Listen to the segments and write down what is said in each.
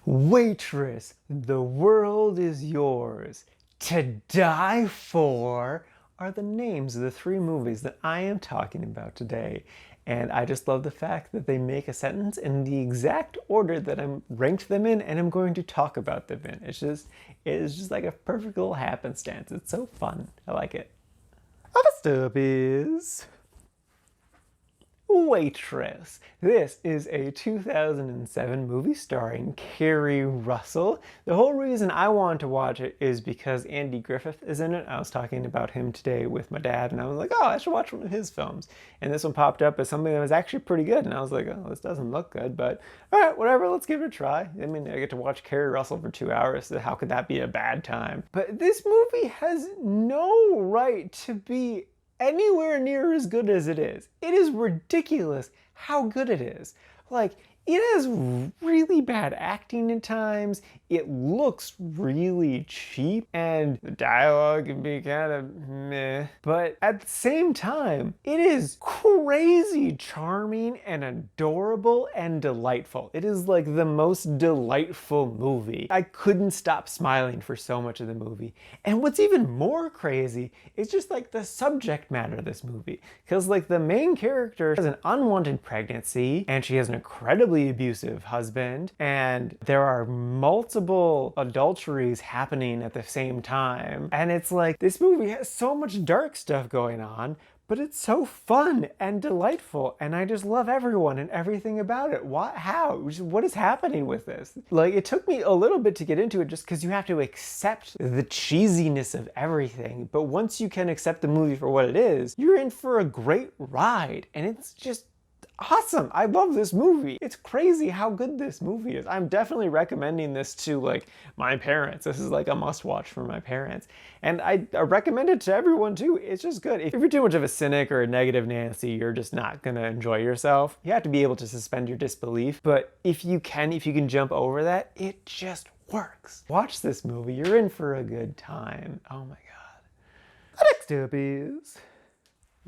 Waitress, the world is yours. To die for are the names of the three movies that I am talking about today. And I just love the fact that they make a sentence in the exact order that I'm ranked them in and I'm going to talk about them in. It is just like a perfect little happenstance. It's so fun. I like it. First up is Waitress. This is a 2007 movie starring Kerry Russell. The whole reason I wanted to watch it is because Andy Griffith is in it. I was talking about him today with my dad and I was like, oh, I should watch one of his films. And this one popped up as something that was actually pretty good. And I was like, oh, this doesn't look good, but all right, whatever, let's give it a try. I mean, I get to watch Kerry Russell for 2 hours, so how could that be a bad time? But this movie has no right to be anywhere near as good as it is. It is ridiculous how good it is. Like, it has really bad acting at times, it looks really cheap, and the dialogue can be kind of meh. But at the same time, it is crazy charming and adorable and delightful. It is like the most delightful movie. I couldn't stop smiling for so much of the movie. And what's even more crazy is just like the subject matter of this movie. Because like the main character has an unwanted pregnancy, and she has an incredibly abusive husband, and there are multiple adulteries happening at the same time. And it's like, this movie has so much dark stuff going on, but it's so fun and delightful, and I just love everyone and everything about it. What is happening with this? Like, it took me a little bit to get into it just because you have to accept the cheesiness of everything, but once you can accept the movie for what it is, you're in for a great ride, and it's just awesome. I love this movie. It's crazy how good this movie is. I'm definitely recommending this to like my parents. This is like a must watch for my parents. And I recommend it to everyone too. It's just good. If you're too much of a cynic or a negative Nancy, you're just not gonna enjoy yourself. You have to be able to suspend your disbelief. But if you can jump over that, it just works. Watch this movie. You're in for a good time. Oh my God. Next up is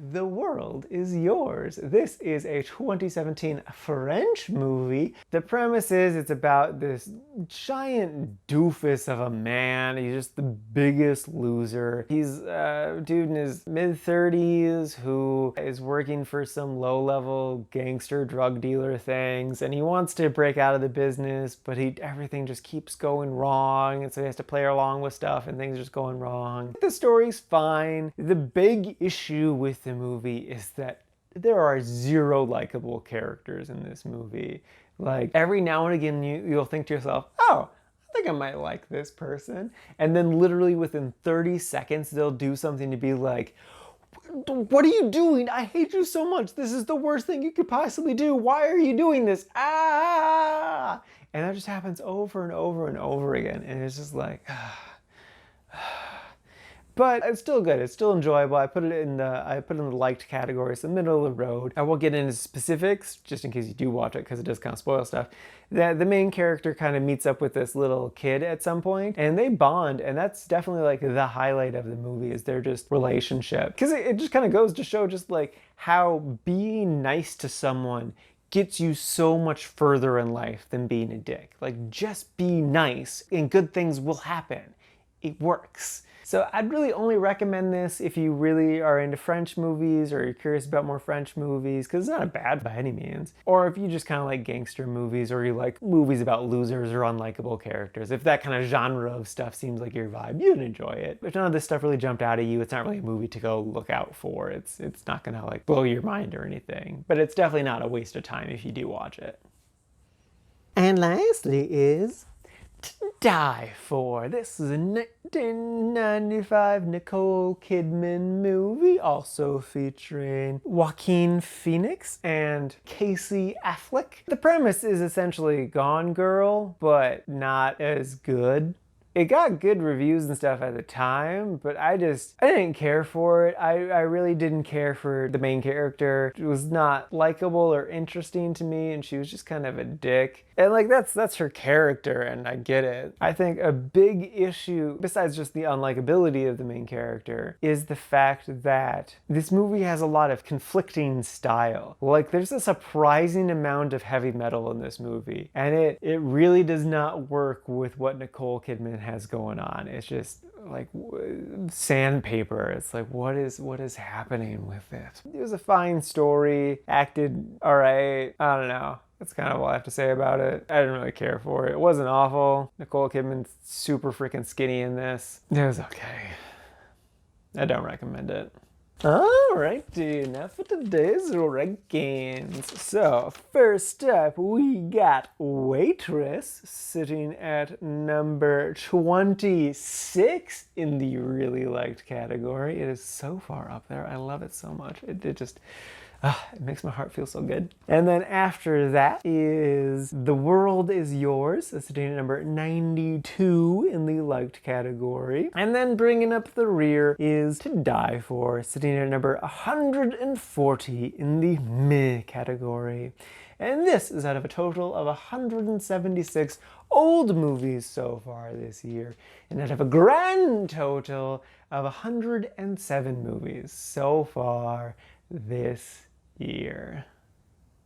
The World is Yours. This is a 2017 French movie. The premise is it's about this giant doofus of a man. He's just the biggest loser. He's a dude in his mid-30s who is working for some low-level gangster drug dealer things, and he wants to break out of the business, but everything just keeps going wrong, and so he has to play along with stuff and things are just going wrong. The story's fine. The big issue with the movie is that there are zero likable characters in this movie. Like, every now and again you'll think to yourself, oh, I think I might like this person. And then literally within 30 seconds they'll do something to be like, what are you doing? I hate you so much. This is the worst thing you could possibly do. Why are you doing this? Ah! And that just happens over and over and over again. And it's just like, but it's still good. It's still enjoyable. I put it in the liked category. It's the middle of the road. I won't get into specifics just in case you do watch it because it does kind of spoil stuff. The main character kind of meets up with this little kid at some point and they bond, and that's definitely like the highlight of the movie is their just relationship. Because it just kind of goes to show just like how being nice to someone gets you so much further in life than being a dick. Like, just be nice and good things will happen. It works. So I'd really only recommend this if you really are into French movies or you're curious about more French movies, because it's not bad by any means. Or if you just kind of like gangster movies or you like movies about losers or unlikable characters. If that kind of genre of stuff seems like your vibe, you'd enjoy it. If none of this stuff really jumped out at you, it's not really a movie to go look out for. It's not gonna like blow your mind or anything. But it's definitely not a waste of time if you do watch it. And lastly is To Die For. This is a 1995 Nicole Kidman movie, also featuring Joaquin Phoenix and Casey Affleck. The premise is essentially Gone Girl, but not as good. It got good reviews and stuff at the time, but I didn't care for it. I really didn't care for the main character. It was not likable or interesting to me, and she was just kind of a dick. And like that's her character, and I get it. I think a big issue, besides just the unlikability of the main character, is the fact that this movie has a lot of conflicting style. Like there's a surprising amount of heavy metal in this movie, and it really does not work with what Nicole Kidman has going on. It's just like sandpaper. It's like, what is happening with this? It was a fine story, acted all right. I don't know. That's kind of all I have to say about it. I didn't really care for it. It wasn't awful. Nicole Kidman's super freaking skinny in this. It was okay. I don't recommend it. Alrighty, now for today's rankings. So, first up, we got Waitress sitting at number 26 in the really liked category. It is so far up there. I love it so much. It makes my heart feel so good. And then after that is The World Is Yours, sitting at number 92 in the liked category. And then bringing up the rear is To Die For, sitting at number 140 in the meh category. And this is out of a total of 176 old movies so far this year, and out of a grand total of 107 movies so far this year.